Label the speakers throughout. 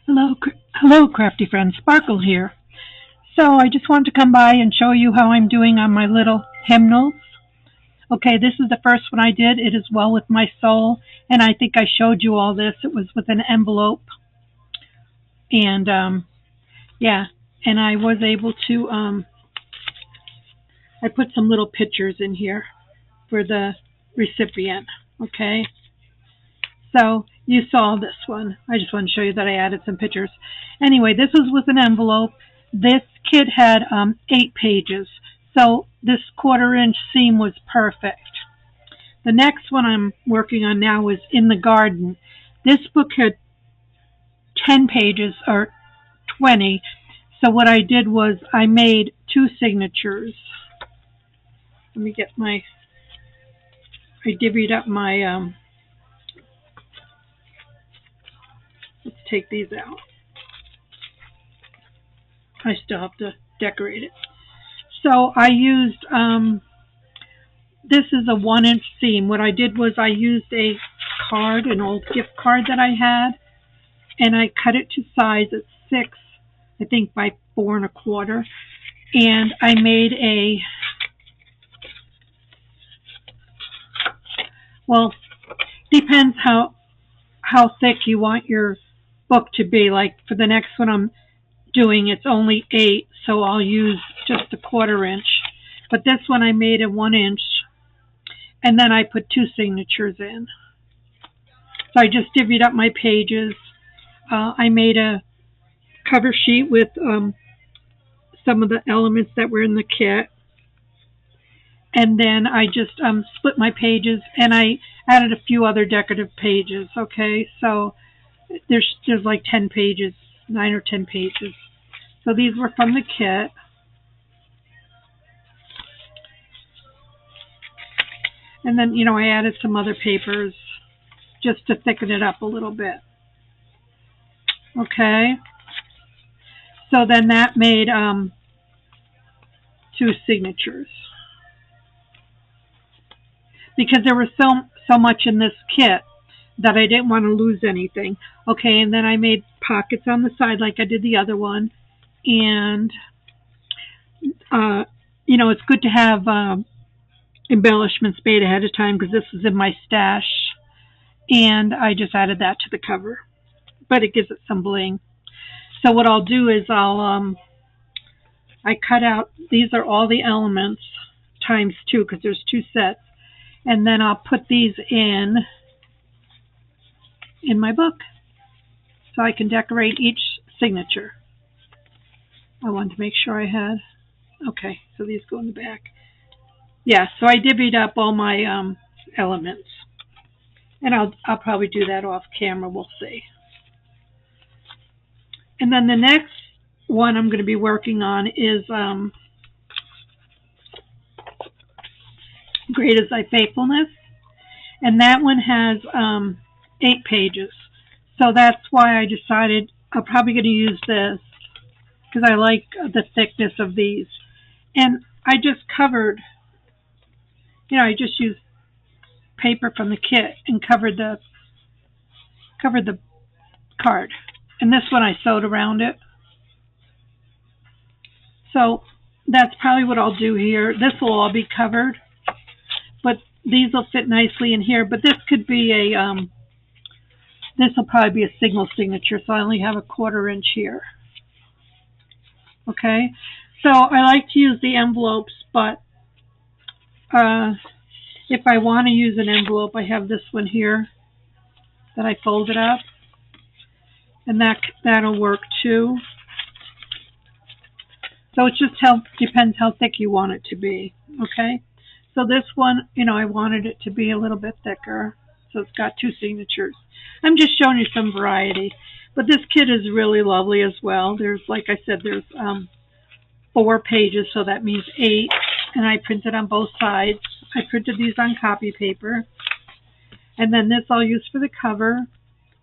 Speaker 1: Hello, Crafty Friends. Sparkle here. So I just wanted to come by and show you how I'm doing on my little hymnals. Okay, this is the first one I did. It is Well With My Soul, and I think I showed you all this. It was with an envelope, and yeah, and I was able to I put some little pictures in here for the recipient. Okay, so you saw this one. I just want to show you that I added some pictures. Anyway, this was with an envelope. This kit had 8 pages, so this 1/4 inch seam was perfect. The next one I'm working on now is In the Garden. This book had 10 pages or 20, so what I did was I made 2 signatures. Let me get I divvied up my, let's take these out. I still have to decorate it. So I used, this is a 1-inch seam. What I did was I used a card, an old gift card that I had, and I cut it to size at 6, I think by 4 1/4. And I made well, depends how thick you want your book to be. Like for the next one I'm doing, it's only 8, so I'll use just a 1/4 inch. But this one I made a 1-inch, and then I put 2 signatures in. So I just divvied up my pages. I made a cover sheet with some of the elements that were in the kit, and then I just split my pages, and I added a few other decorative pages. Okay, so there's like 10 pages, 9 or 10 pages. So these were from the kit. And then, I added some other papers just to thicken it up a little bit. Okay. So then that made 2 signatures. Because there was so much in this kit that I didn't want to lose anything. Okay, and then I made pockets on the side like I did the other one. And, it's good to have embellishments made ahead of time because this is in my stash. And I just added that to the cover. But it gives it some bling. So what I'll do is I cut out, these are all the elements times 2 because there's 2 sets. And then I'll put these in my book so I can decorate each signature. I wanted to make sure I had, okay, so these go in the back. Yeah, so I divvied up all my elements. And I'll probably do that off camera, we'll see. And then the next one I'm going to be working on is Great Is Thy Faithfulness. And that one has 8 pages. So that's why I decided I'm probably going to use this because I like the thickness of these. And I just covered, I just used paper from the kit and covered the card. And this one I sewed around it. So that's probably what I'll do here. This will all be covered, but these will fit nicely in here. But this could be this will probably be a single signature, so I only have a 1/4 inch here. Okay, so I like to use the envelopes, but if I want to use an envelope, I have this one here that I folded up, and that'll work too. So it just depends how thick you want it to be. Okay, so this one, I wanted it to be a little bit thicker, so it's got 2 signatures. I'm just showing you some variety, but this kit is really lovely as well. There's, like I said, there's 4 pages, so that means 8, and I printed on both sides. I printed these on copy paper, and then this I'll use for the cover,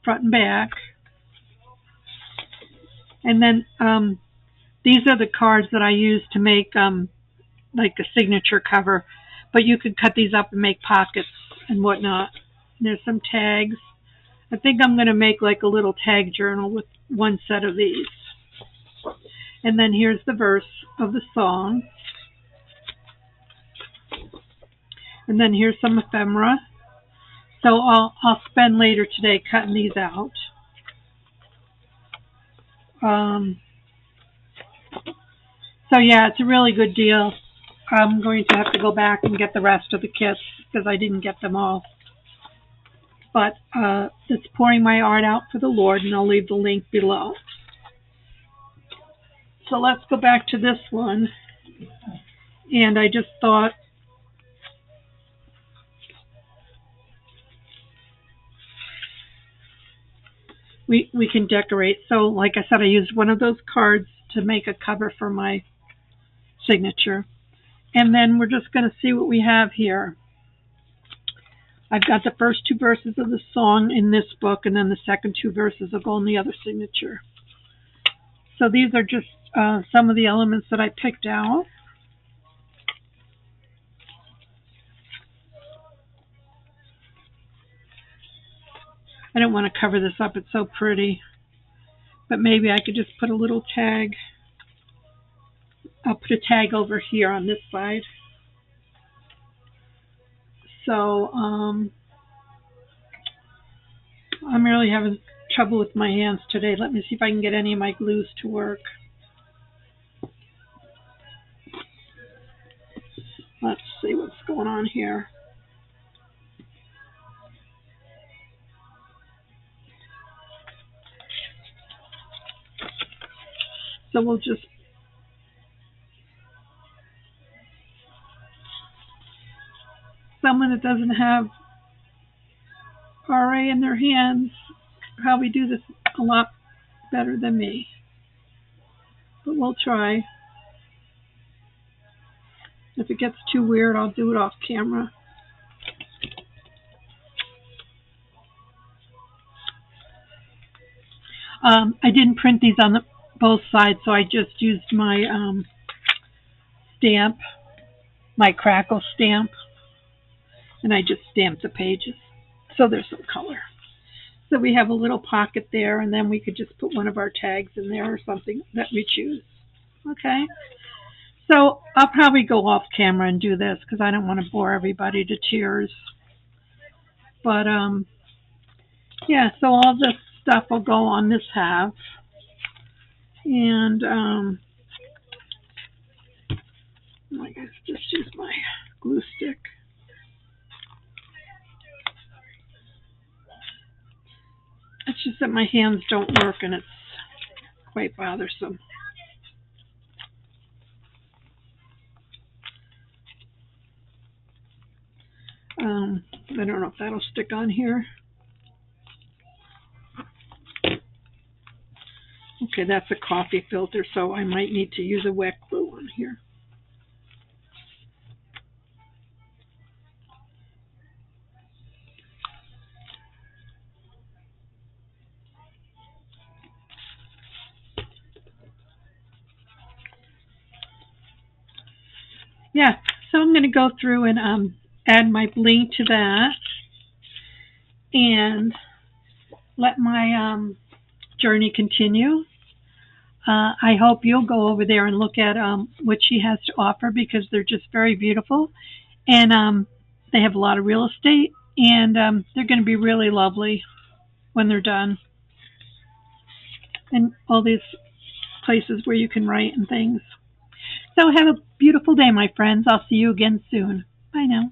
Speaker 1: front and back. And then these are the cards that I use to make like a signature cover, but you could cut these up and make pockets and whatnot. And there's some tags. I think I'm going to make like a little tag journal with one set of these. And then here's the verse of the song. And then here's some ephemera. So I'll spend later today cutting these out. So yeah, it's a really good deal. I'm going to have to go back and get the rest of the kits because I didn't get them all. But it's pouring my art out for the Lord, and I'll leave the link below. So let's go back to this one. And I just thought we can decorate. So like I said, I used one of those cards to make a cover for my signature. And then we're just going to see what we have here. I've got the first two verses of the song in this book, and then the second two verses will go in the other signature. So these are just some of the elements that I picked out. I don't want to cover this up, it's so pretty. But maybe I could just put a little tag. I'll put a tag over here on this side. So I'm really having trouble with my hands today. Let me see if I can get any of my glues to work. Let's see what's going on here. So we'll just someone that doesn't have RA in their hands probably do this a lot better than me. But we'll try. If it gets too weird, I'll do it off camera. I didn't print these on both sides, so I just used my stamp, my crackle stamp, and I just stamped the pages. So there's some color. So we have a little pocket there, and then we could just put one of our tags in there or something that we choose. Okay? So I'll probably go off camera and do this because I don't want to bore everybody to tears. But, yeah, so all this stuff will go on this half. And, I guess just use my glue stick. It's just that my hands don't work and it's quite bothersome. I don't know if that'll stick on here. Okay, that's a coffee filter, so I might need to use a wet glue on here. Yeah, so I'm going to go through and add my bling to that and let my journey continue. I hope you'll go over there and look at what she has to offer because they're just very beautiful. And they have a lot of real estate, and they're going to be really lovely when they're done. And all these places where you can write and things. So have a beautiful day, my friends. I'll see you again soon. Bye now.